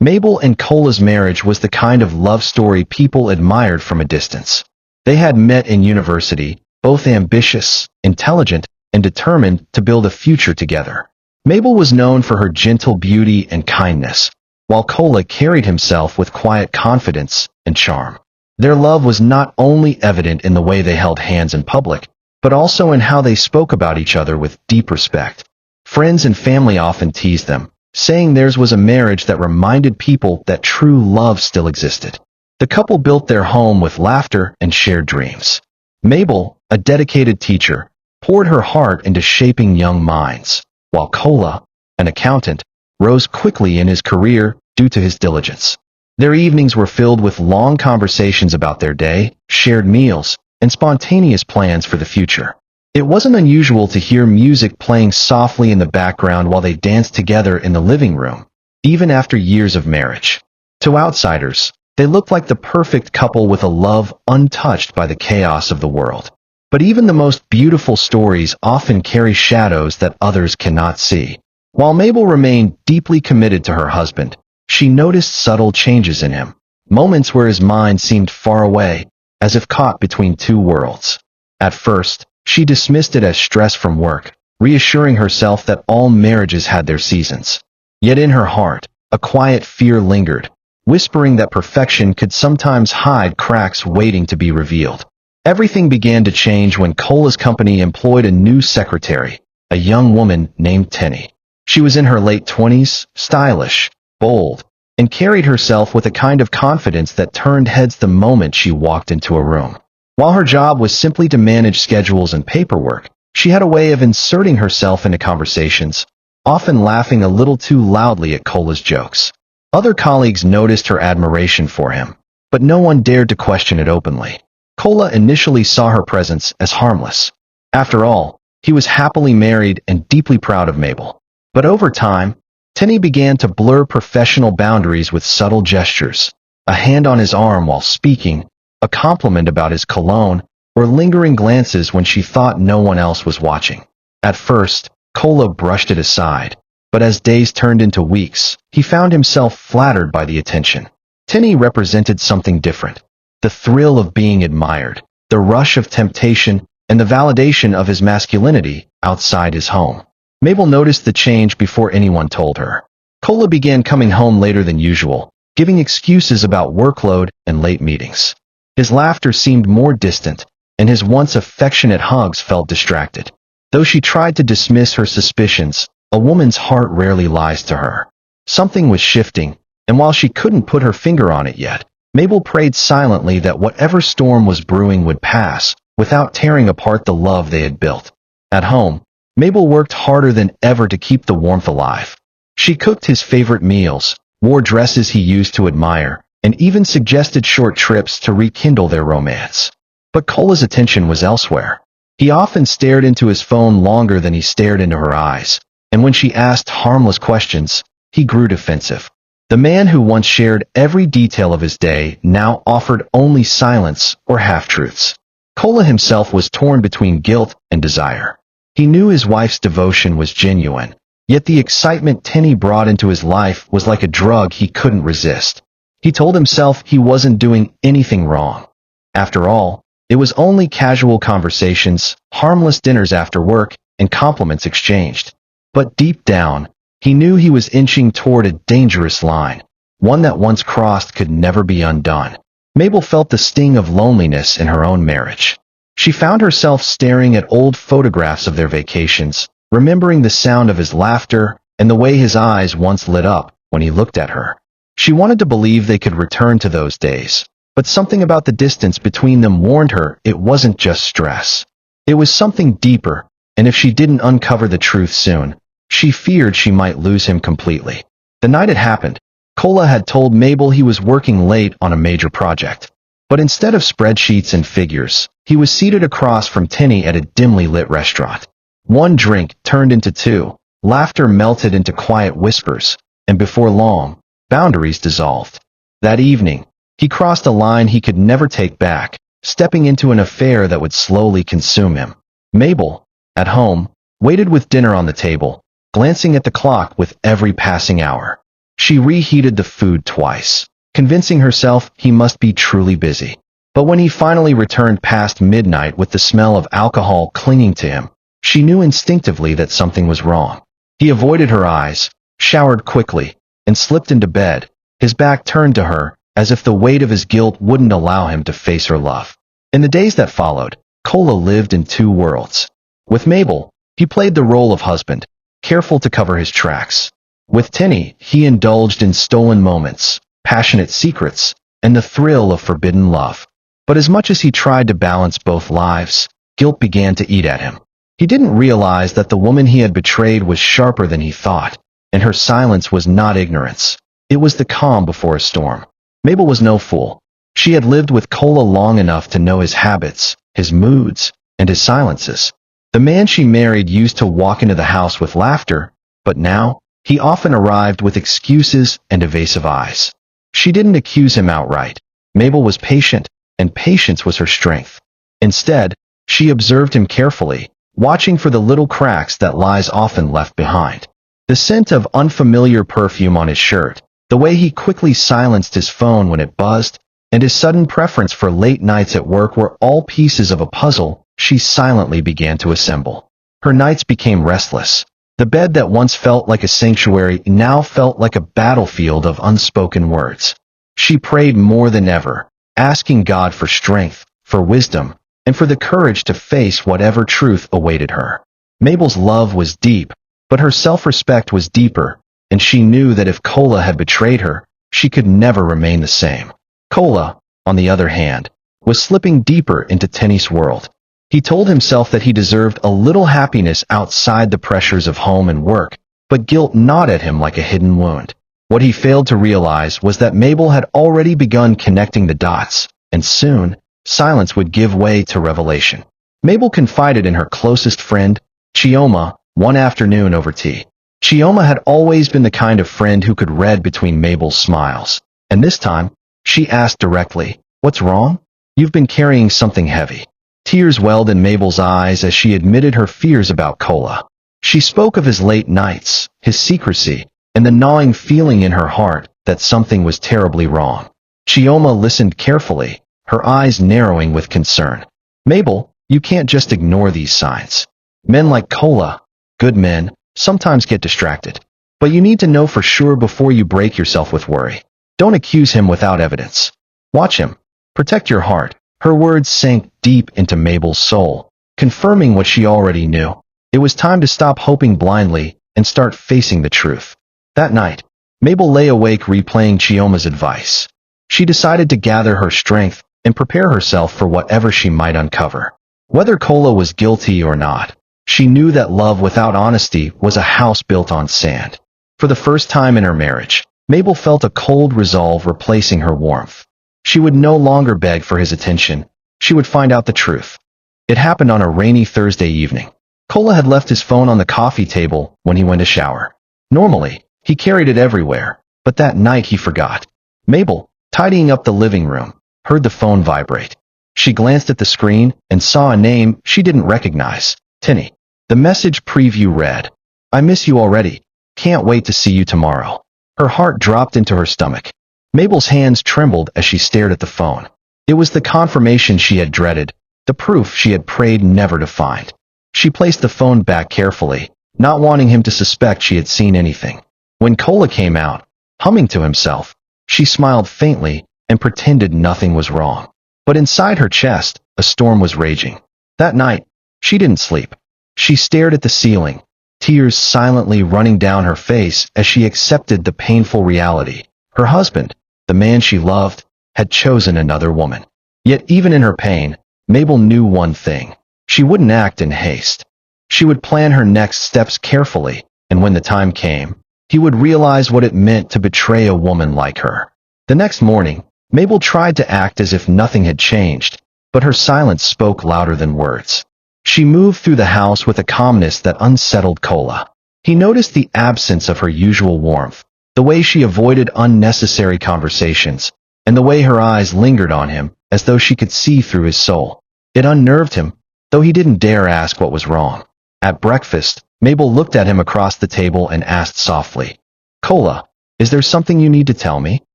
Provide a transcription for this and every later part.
Mabel and Cola's marriage was the kind of love story people admired from a distance. They had met in university, both ambitious, intelligent, and determined to build a future together. Mabel was known for her gentle beauty and kindness, while Cola carried himself with quiet confidence and charm. Their love was not only evident in the way they held hands in public, but also in how they spoke about each other with deep respect. Friends and family often teased them, saying theirs was a marriage that reminded people that true love still existed. The couple built their home with laughter and shared dreams. Mabel, a dedicated teacher, poured her heart into shaping young minds, while Cola, an accountant, rose quickly in his career due to his diligence. Their evenings were filled with long conversations about their day, shared meals, and spontaneous plans for the future. It wasn't unusual to hear music playing softly in the background while they danced together in the living room, even after years of marriage. To outsiders, they looked like the perfect couple with a love untouched by the chaos of the world. But even the most beautiful stories often carry shadows that others cannot see. While Mabel remained deeply committed to her husband, she noticed subtle changes in him, moments where his mind seemed far away, as if caught between two worlds. At first, she dismissed it as stress from work, reassuring herself that all marriages had their seasons. Yet in her heart, a quiet fear lingered, whispering that perfection could sometimes hide cracks waiting to be revealed. Everything began to change when Cola's company employed a new secretary, a young woman named Tenny. She was in her late 20s, stylish, bold, and carried herself with a kind of confidence that turned heads the moment she walked into a room. While her job was simply to manage schedules and paperwork, she had a way of inserting herself into conversations, often laughing a little too loudly at Cola's jokes. Other colleagues noticed her admiration for him, but no one dared to question it openly. Cola initially saw her presence as harmless. After all, he was happily married and deeply proud of Mabel. But over time, Tenny began to blur professional boundaries with subtle gestures, a hand on his arm while speaking, a compliment about his cologne, or lingering glances when she thought no one else was watching. At first, Cola brushed it aside, but as days turned into weeks, he found himself flattered by the attention. Tenny represented something different: the thrill of being admired, the rush of temptation, and the validation of his masculinity outside his home. Mabel noticed the change before anyone told her. Cola began coming home later than usual, giving excuses about workload and late meetings. His laughter seemed more distant, and his once affectionate hugs felt distracted. Though she tried to dismiss her suspicions, a woman's heart rarely lies to her. Something was shifting, and while she couldn't put her finger on it yet, Mabel prayed silently that whatever storm was brewing would pass, without tearing apart the love they had built. At home, Mabel worked harder than ever to keep the warmth alive. She cooked his favorite meals, wore dresses he used to admire, and even suggested short trips to rekindle their romance. But Cola's attention was elsewhere. He often stared into his phone longer than he stared into her eyes, and when she asked harmless questions, he grew defensive. The man who once shared every detail of his day now offered only silence or half-truths. Cola himself was torn between guilt and desire. He knew his wife's devotion was genuine, yet the excitement Tenny brought into his life was like a drug he couldn't resist. He told himself he wasn't doing anything wrong. After all, it was only casual conversations, harmless dinners after work, and compliments exchanged. But deep down, he knew he was inching toward a dangerous line, one that once crossed could never be undone. Mabel felt the sting of loneliness in her own marriage. She found herself staring at old photographs of their vacations, remembering the sound of his laughter and the way his eyes once lit up when he looked at her. She wanted to believe they could return to those days, but something about the distance between them warned her it wasn't just stress. It was something deeper, and if she didn't uncover the truth soon, she feared she might lose him completely. The night it happened, Cola had told Mabel he was working late on a major project. But instead of spreadsheets and figures, he was seated across from Tenny at a dimly lit restaurant. One drink turned into two, laughter melted into quiet whispers, and before long, boundaries dissolved. That evening, he crossed a line he could never take back, stepping into an affair that would slowly consume him. Mabel, at home, waited with dinner on the table, glancing at the clock with every passing hour. She reheated the food twice, convincing herself he must be truly busy. But when he finally returned past midnight with the smell of alcohol clinging to him, she knew instinctively that something was wrong. He avoided her eyes, showered quickly, and slipped into bed, his back turned to her, as if the weight of his guilt wouldn't allow him to face her love. In the days that followed, Kola lived in two worlds. With Mabel, he played the role of husband, careful to cover his tracks. With Tinny, he indulged in stolen moments, passionate secrets, and the thrill of forbidden love. But as much as he tried to balance both lives, guilt began to eat at him. He didn't realize that the woman he had betrayed was sharper than he thought, and her silence was not ignorance. It was the calm before a storm. Mabel was no fool. She had lived with Kola long enough to know his habits, his moods, and his silences. The man she married used to walk into the house with laughter, but now, he often arrived with excuses and evasive eyes. She didn't accuse him outright. Mabel was patient, and patience was her strength. Instead, she observed him carefully, watching for the little cracks that lies often left behind. The scent of unfamiliar perfume on his shirt, the way he quickly silenced his phone when it buzzed, and his sudden preference for late nights at work were all pieces of a puzzle she silently began to assemble. Her nights became restless. The bed that once felt like a sanctuary now felt like a battlefield of unspoken words. She prayed more than ever, asking God for strength, for wisdom, and for the courage to face whatever truth awaited her. Mabel's love was deep, but her self-respect was deeper, and she knew that if Kola had betrayed her, she could never remain the same. Kola, on the other hand, was slipping deeper into Tinny's world. He told himself that he deserved a little happiness outside the pressures of home and work, but guilt gnawed at him like a hidden wound. What he failed to realize was that Mabel had already begun connecting the dots, and soon, silence would give way to revelation. Mabel confided in her closest friend, Chioma, one afternoon over tea. Chioma had always been the kind of friend who could read between Mabel's smiles, and this time, she asked directly, "What's wrong? You've been carrying something heavy." Tears welled in Mabel's eyes as she admitted her fears about Kola. She spoke of his late nights, his secrecy, and the gnawing feeling in her heart that something was terribly wrong. Chioma listened carefully, her eyes narrowing with concern. "Mabel, you can't just ignore these signs. Men like Kola, good men, sometimes get distracted. But you need to know for sure before you break yourself with worry. Don't accuse him without evidence. Watch him. Protect your heart." Her words sank deep into Mabel's soul, confirming what she already knew. It was time to stop hoping blindly and start facing the truth. That night, Mabel lay awake replaying Chioma's advice. She decided to gather her strength and prepare herself for whatever she might uncover. Whether Kola was guilty or not, she knew that love without honesty was a house built on sand. For the first time in her marriage, Mabel felt a cold resolve replacing her warmth. She would no longer beg for his attention. She would find out the truth. It happened on a rainy Thursday evening. Kola had left his phone on the coffee table when he went to shower. Normally, he carried it everywhere, but that night he forgot. Mabel, tidying up the living room, heard the phone vibrate. She glanced at the screen and saw a name she didn't recognize, Tinny. The message preview read, "I miss you already. Can't wait to see you tomorrow." Her heart dropped into her stomach. Mabel's hands trembled as she stared at the phone. It was the confirmation she had dreaded, the proof she had prayed never to find. She placed the phone back carefully, not wanting him to suspect she had seen anything. When Kola came out, humming to himself, she smiled faintly and pretended nothing was wrong. But inside her chest, a storm was raging. That night, she didn't sleep. She stared at the ceiling, tears silently running down her face as she accepted the painful reality. Her husband, the man she loved, had chosen another woman. Yet even in her pain, Mabel knew one thing. She wouldn't act in haste. She would plan her next steps carefully, and when the time came, he would realize what it meant to betray a woman like her. The next morning, Mabel tried to act as if nothing had changed, but her silence spoke louder than words. She moved through the house with a calmness that unsettled Kola. He noticed the absence of her usual warmth, the way she avoided unnecessary conversations, and the way her eyes lingered on him as though she could see through his soul. It unnerved him, though he didn't dare ask what was wrong. At breakfast, Mabel looked at him across the table and asked softly, "Kola, Is there something you need to tell me?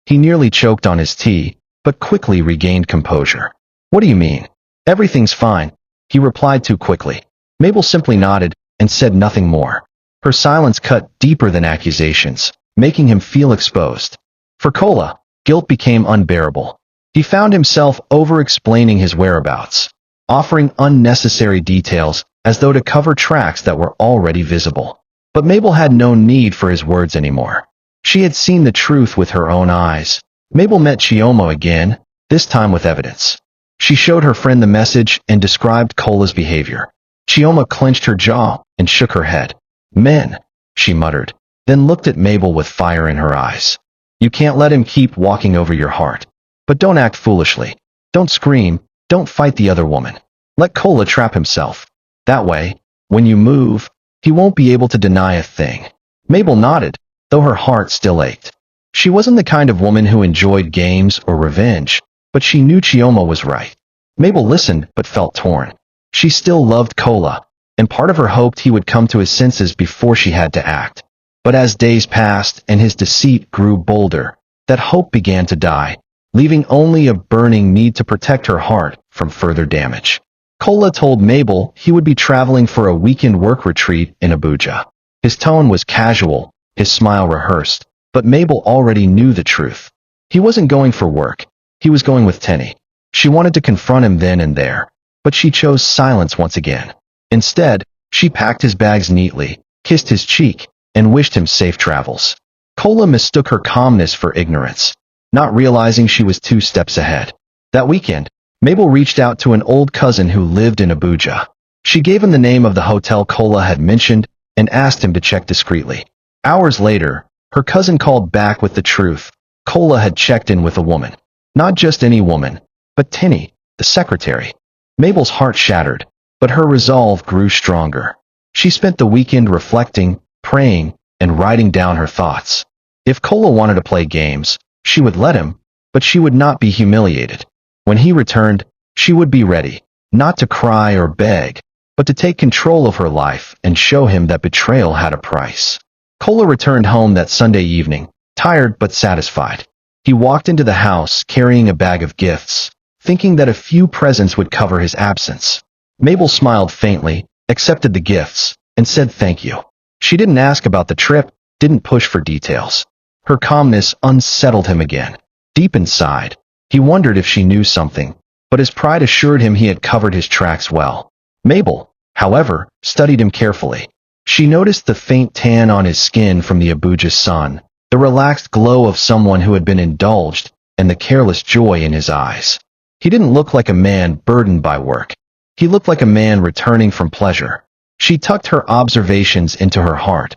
He nearly choked on his tea, but quickly regained composure. What do you mean? Everything's fine, he replied too quickly. Mabel simply nodded and said nothing more. Her silence cut deeper than accusations, making him feel exposed. For Kola, guilt became unbearable. He found himself over-explaining his whereabouts, offering unnecessary details as though to cover tracks that were already visible. But Mabel had no need for his words anymore. She had seen the truth with her own eyes. Mabel met Chioma again, this time with evidence. She showed her friend the message and described Kola's behavior. Chioma clenched her jaw and shook her head. Men, she muttered, then looked at Mabel with fire in her eyes. You can't let him keep walking over your heart. But don't act foolishly. Don't scream, don't fight the other woman. Let Kola trap himself. That way, when you move, he won't be able to deny a thing. Mabel nodded, though her heart still ached. She wasn't the kind of woman who enjoyed games or revenge, but she knew Chioma was right. Mabel listened but felt torn. She still loved Kola, and part of her hoped he would come to his senses before she had to act. But as days passed and his deceit grew bolder, that hope began to die, leaving only a burning need to protect her heart from further damage. Kola told Mabel he would be traveling for a weekend work retreat in Abuja. His tone was casual, his smile rehearsed, but Mabel already knew the truth. He wasn't going for work. He was going with Tenny. She wanted to confront him then and there, but she chose silence once again. Instead, she packed his bags neatly, kissed his cheek, and wished him safe travels. Kola mistook her calmness for ignorance, not realizing she was 2 steps ahead. That weekend, Mabel reached out to an old cousin who lived in Abuja. She gave him the name of the hotel Kola had mentioned and asked him to check discreetly. Hours later, her cousin called back with the truth. Kola had checked in with a woman. Not just any woman, but Tenny, the secretary. Mabel's heart shattered, but her resolve grew stronger. She spent the weekend reflecting, praying, and writing down her thoughts. If Kola wanted to play games, she would let him, but she would not be humiliated. When he returned, she would be ready, not to cry or beg, but to take control of her life and show him that betrayal had a price. Kola returned home that Sunday evening, tired but satisfied. He walked into the house carrying a bag of gifts, thinking that a few presents would cover his absence. Mabel smiled faintly, accepted the gifts, and said thank you. She didn't ask about the trip, didn't push for details. Her calmness unsettled him again. Deep inside, he wondered if she knew something, but his pride assured him he had covered his tracks well. Mabel, however, studied him carefully. She noticed the faint tan on his skin from the Abuja sun, the relaxed glow of someone who had been indulged, and the careless joy in his eyes. He didn't look like a man burdened by work. He looked like a man returning from pleasure. She tucked her observations into her heart.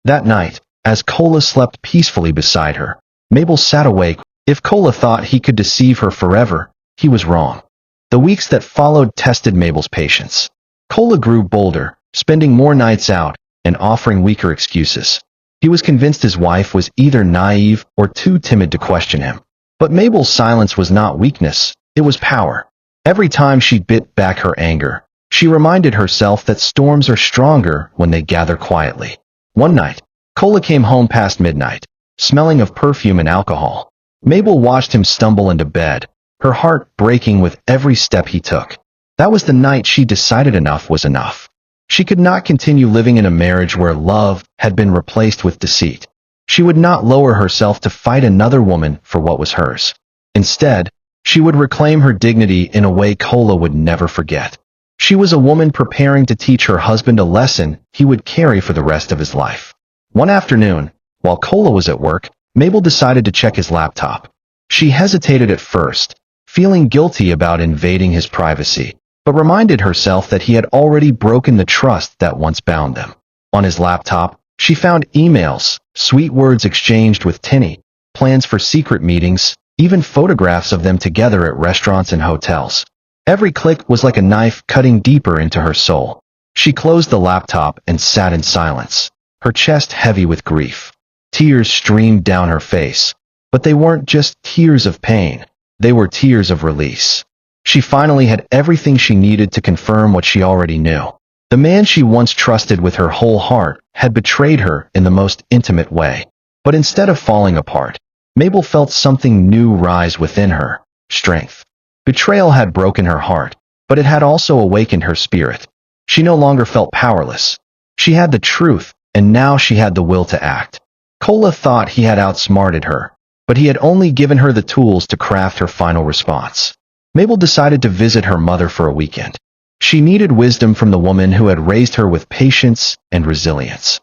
That night, as Kola slept peacefully beside her, Mabel sat awake. If Kola thought he could deceive her forever, he was wrong. The weeks that followed tested Mabel's patience. Kola grew bolder, spending more nights out, and offering weaker excuses. He was convinced his wife was either naive or too timid to question him. But Mabel's silence was not weakness, it was power. Every time she bit back her anger, she reminded herself that storms are stronger when they gather quietly. One night, Kola came home past midnight, smelling of perfume and alcohol. Mabel watched him stumble into bed, her heart breaking with every step he took. That was the night she decided enough was enough. She could not continue living in a marriage where love had been replaced with deceit. She would not lower herself to fight another woman for what was hers. Instead, she would reclaim her dignity in a way Kola would never forget. She was a woman preparing to teach her husband a lesson he would carry for the rest of his life. One afternoon, while Kola was at work, Mabel decided to check his laptop. She hesitated at first, feeling guilty about invading his privacy, but reminded herself that he had already broken the trust that once bound them. On his laptop, she found emails, sweet words exchanged with Tenny, plans for secret meetings, even photographs of them together at restaurants and hotels. Every click was like a knife cutting deeper into her soul. She closed the laptop and sat in silence, her chest heavy with grief. Tears streamed down her face, but they weren't just tears of pain, they were tears of release. She finally had everything she needed to confirm what she already knew. The man she once trusted with her whole heart had betrayed her in the most intimate way. But instead of falling apart, Mabel felt something new rise within her: strength. Betrayal had broken her heart, but it had also awakened her spirit. She no longer felt powerless. She had the truth, and now she had the will to act. Kola thought he had outsmarted her, but he had only given her the tools to craft her final response. Mabel decided to visit her mother for a weekend. She needed wisdom from the woman who had raised her with patience and resilience.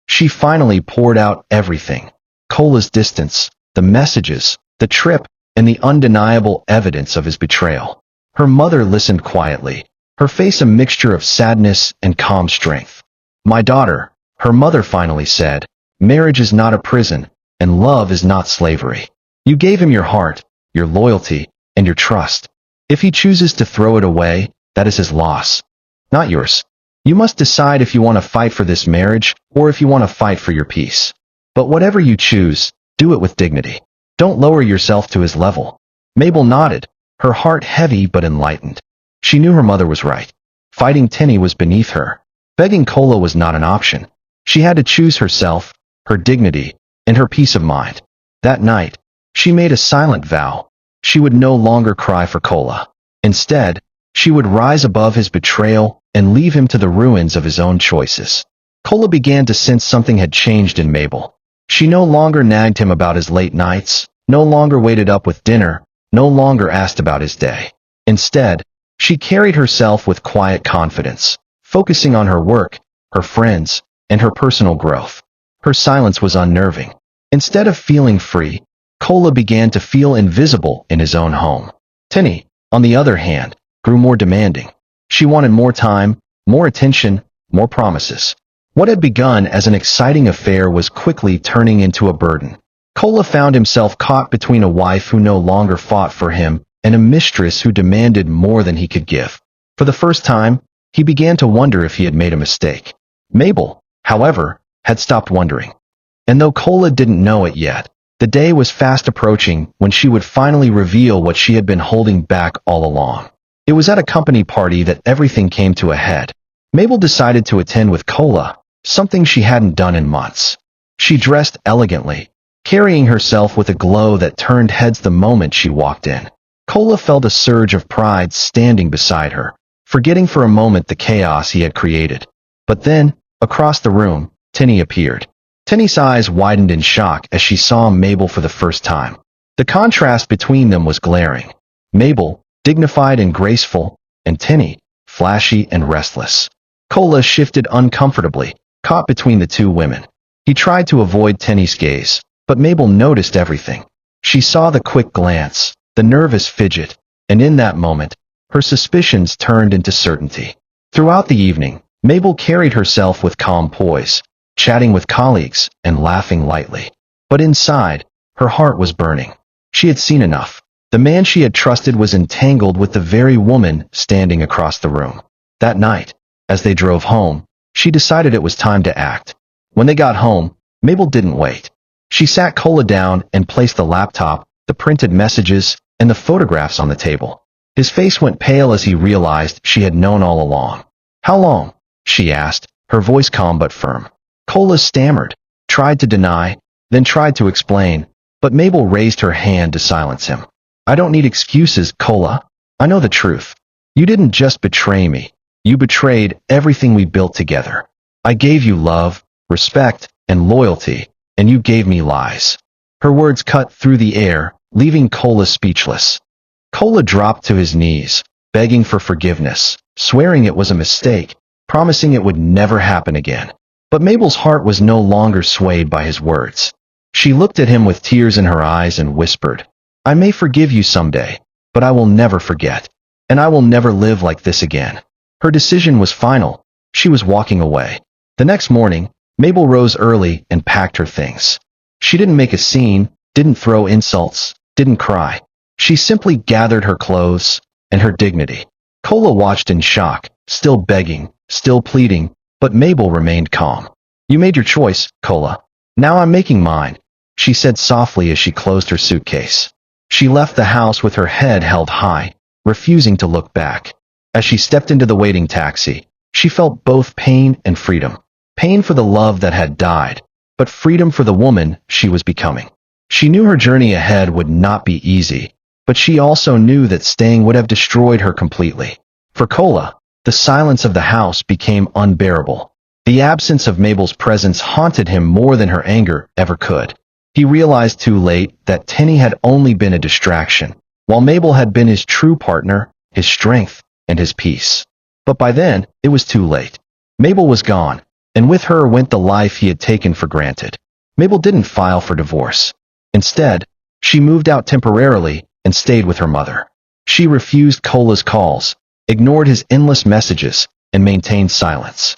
She finally poured out everything: Kola's distance, the messages, the trip, and the undeniable evidence of his betrayal. Her mother listened quietly, her face a mixture of sadness and calm strength. "My daughter," her mother finally said, "marriage is not a prison, and love is not slavery. You gave him your heart, your loyalty, and your trust. If he chooses to throw it away, that is his loss, not yours. You must decide if you want to fight for this marriage or if you want to fight for your peace. But whatever you choose, do it with dignity. Don't lower yourself to his level." Mabel nodded, her heart heavy but enlightened. She knew her mother was right. Fighting Tinny was beneath her. Begging Kola was not an option. She had to choose herself, her dignity, and her peace of mind. That night, she made a silent vow. She would no longer cry for Kola. Instead, she would rise above his betrayal and leave him to the ruins of his own choices. Kola began to sense something had changed in Mabel. She no longer nagged him about his late nights, no longer waited up with dinner, no longer asked about his day. Instead, she carried herself with quiet confidence, focusing on her work, her friends, and her personal growth. Her silence was unnerving. Instead of feeling free, Kola began to feel invisible in his own home. Tinny, on the other hand, grew more demanding. She wanted more time, more attention, more promises. What had begun as an exciting affair was quickly turning into a burden. Kola found himself caught between a wife who no longer fought for him and a mistress who demanded more than he could give. For the first time, he began to wonder if he had made a mistake. Mabel, however, had stopped wondering. And though Kola didn't know it yet, the day was fast approaching when she would finally reveal what she had been holding back all along. It was at a company party that everything came to a head. Mabel decided to attend with Kola, something she hadn't done in months. She dressed elegantly, carrying herself with a glow that turned heads the moment she walked in. Kola felt a surge of pride standing beside her, forgetting for a moment the chaos he had created. But then, across the room, Tinny appeared. Tinny's eyes widened in shock as she saw Mabel for the first time. The contrast between them was glaring. Mabel, dignified and graceful, and Tinny, flashy and restless. Kola shifted uncomfortably, caught between the two women. He tried to avoid Tinny's gaze, but Mabel noticed everything. She saw the quick glance, the nervous fidget, and in that moment, her suspicions turned into certainty. Throughout the evening, Mabel carried herself with calm poise, chatting with colleagues and laughing lightly. But inside, her heart was burning. She had seen enough. The man she had trusted was entangled with the very woman standing across the room. That night, as they drove home, she decided it was time to act. When they got home, Mabel didn't wait. She sat Kola down and placed the laptop, the printed messages, and the photographs on the table. His face went pale as he realized she had known all along. "How long?" she asked, her voice calm but firm. Kola stammered, tried to deny, then tried to explain, but Mabel raised her hand to silence him. "I don't need excuses, Kola. I know the truth. You didn't just betray me. You betrayed everything we built together. I gave you love, respect, and loyalty, and you gave me lies." Her words cut through the air, leaving Kola speechless. Kola dropped to his knees, begging for forgiveness, swearing it was a mistake, promising it would never happen again. But Mabel's heart was no longer swayed by his words. She looked at him with tears in her eyes and whispered, "I may forgive you someday, but I will never forget, and I will never live like this again." Her decision was final. She was walking away. The next morning, Mabel rose early and packed her things. She didn't make a scene, didn't throw insults, didn't cry. She simply gathered her clothes and her dignity. Kola watched in shock, still begging, still pleading, but Mabel remained calm. "You made your choice, Kola. Now I'm making mine," she said softly as she closed her suitcase. She left the house with her head held high, refusing to look back. As she stepped into the waiting taxi, she felt both pain and freedom. Pain for the love that had died, but freedom for the woman she was becoming. She knew her journey ahead would not be easy, but she also knew that staying would have destroyed her completely. For Kola, the silence of the house became unbearable. The absence of Mabel's presence haunted him more than her anger ever could. He realized too late that Tenny had only been a distraction, while Mabel had been his true partner, his strength, and his peace. But by then, it was too late. Mabel was gone, and with her went the life he had taken for granted. Mabel didn't file for divorce. Instead, she moved out temporarily and stayed with her mother. She refused Kola's calls, ignored his endless messages, and maintained silence.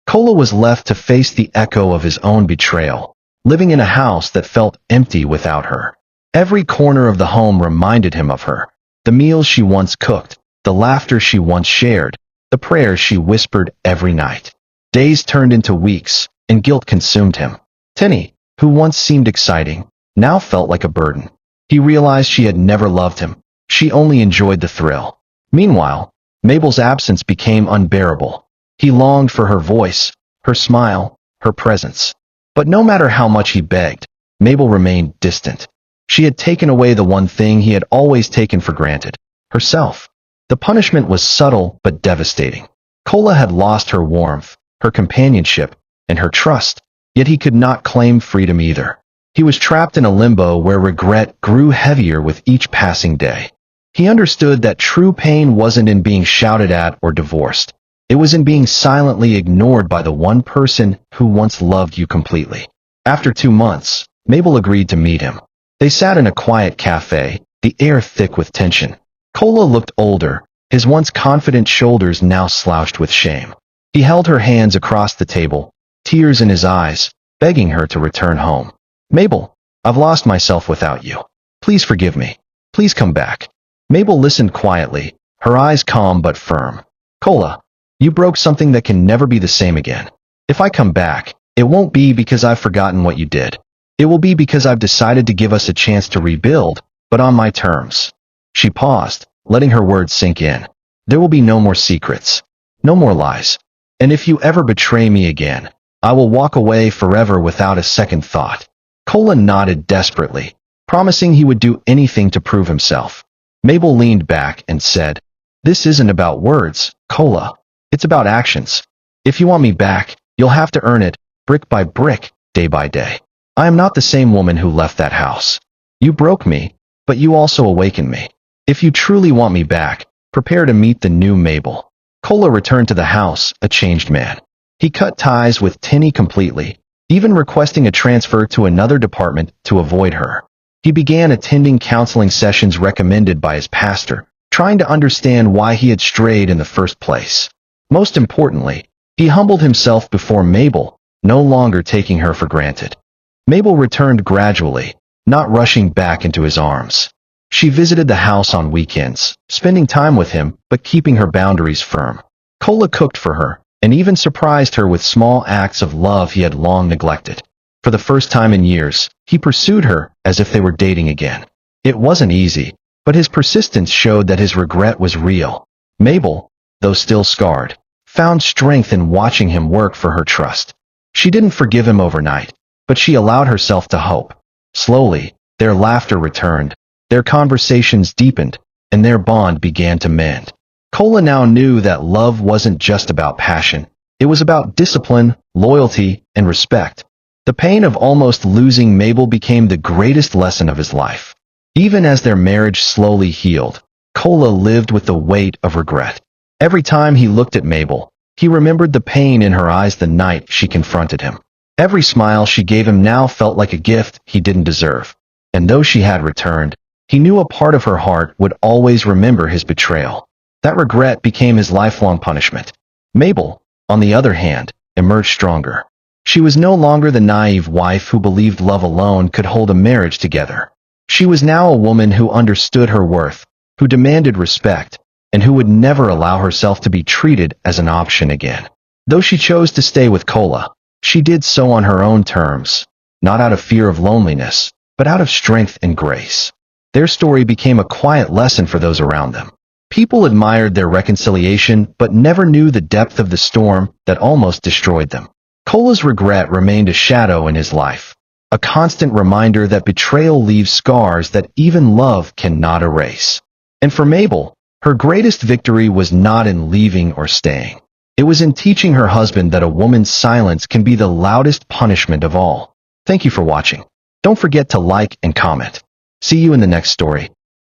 Kola was left to face the echo of his own betrayal, living in a house that felt empty without her. Every corner of the home reminded him of her. The meals she once cooked, the laughter she once shared, the prayers she whispered every night. Days turned into weeks, and guilt consumed him. Tenny, who once seemed exciting, now felt like a burden. He realized she had never loved him. She only enjoyed the thrill. Meanwhile, Mabel's absence became unbearable. He longed for her voice, her smile, her presence. But no matter how much he begged, Mabel remained distant. She had taken away the one thing he had always taken for granted, herself. The punishment was subtle but devastating. Kola had lost her warmth, her companionship, and her trust, yet he could not claim freedom either. He was trapped in a limbo where regret grew heavier with each passing day. He understood that true pain wasn't in being shouted at or divorced. It was in being silently ignored by the one person who once loved you completely. After 2 months, Mabel agreed to meet him. They sat in a quiet cafe, the air thick with tension. Kola looked older, his once confident shoulders now slouched with shame. He held her hands across the table, tears in his eyes, begging her to return home. Mabel, I've lost myself without you. Please forgive me. Please come back. Mabel listened quietly, her eyes calm but firm. Kola, you broke something that can never be the same again. If I come back, it won't be because I've forgotten what you did. It will be because I've decided to give us a chance to rebuild, but on my terms. She paused, letting her words sink in. There will be no more secrets. No more lies. And if you ever betray me again, I will walk away forever without a second thought. Kola nodded desperately, promising he would do anything to prove himself. Mabel leaned back and said, This isn't about words, Kola. It's about actions. If you want me back, you'll have to earn it, brick by brick, day by day. I am not the same woman who left that house. You broke me, but you also awakened me. If you truly want me back, prepare to meet the new Mabel. Kola returned to the house, a changed man. He cut ties with Tenny completely, even requesting a transfer to another department to avoid her. He began attending counseling sessions recommended by his pastor, trying to understand why he had strayed in the first place. Most importantly, he humbled himself before Mabel, no longer taking her for granted. Mabel returned gradually, not rushing back into his arms. She visited the house on weekends, spending time with him but keeping her boundaries firm. Kola cooked for her, and even surprised her with small acts of love he had long neglected. For the first time in years, he pursued her as if they were dating again. It wasn't easy, but his persistence showed that his regret was real. Mabel, though still scarred, found strength in watching him work for her trust. She didn't forgive him overnight, but she allowed herself to hope. Slowly, their laughter returned, their conversations deepened, and their bond began to mend. Kola now knew that love wasn't just about passion. It was about discipline, loyalty, and respect. The pain of almost losing Mabel became the greatest lesson of his life. Even as their marriage slowly healed, Kola lived with the weight of regret. Every time he looked at Mabel, he remembered the pain in her eyes the night she confronted him. Every smile she gave him now felt like a gift he didn't deserve. And though she had returned, he knew a part of her heart would always remember his betrayal. That regret became his lifelong punishment. Mabel, on the other hand, emerged stronger. She was no longer the naive wife who believed love alone could hold a marriage together. She was now a woman who understood her worth, who demanded respect, and who would never allow herself to be treated as an option again. Though she chose to stay with Kola, she did so on her own terms, not out of fear of loneliness, but out of strength and grace. Their story became a quiet lesson for those around them. People admired their reconciliation but never knew the depth of the storm that almost destroyed them. Cola's regret remained a shadow in his life, a constant reminder that betrayal leaves scars that even love cannot erase. And for Mabel, her greatest victory was not in leaving or staying. It was in teaching her husband that a woman's silence can be the loudest punishment of all. Thank you for watching. Don't forget to like and comment. See you in the next story.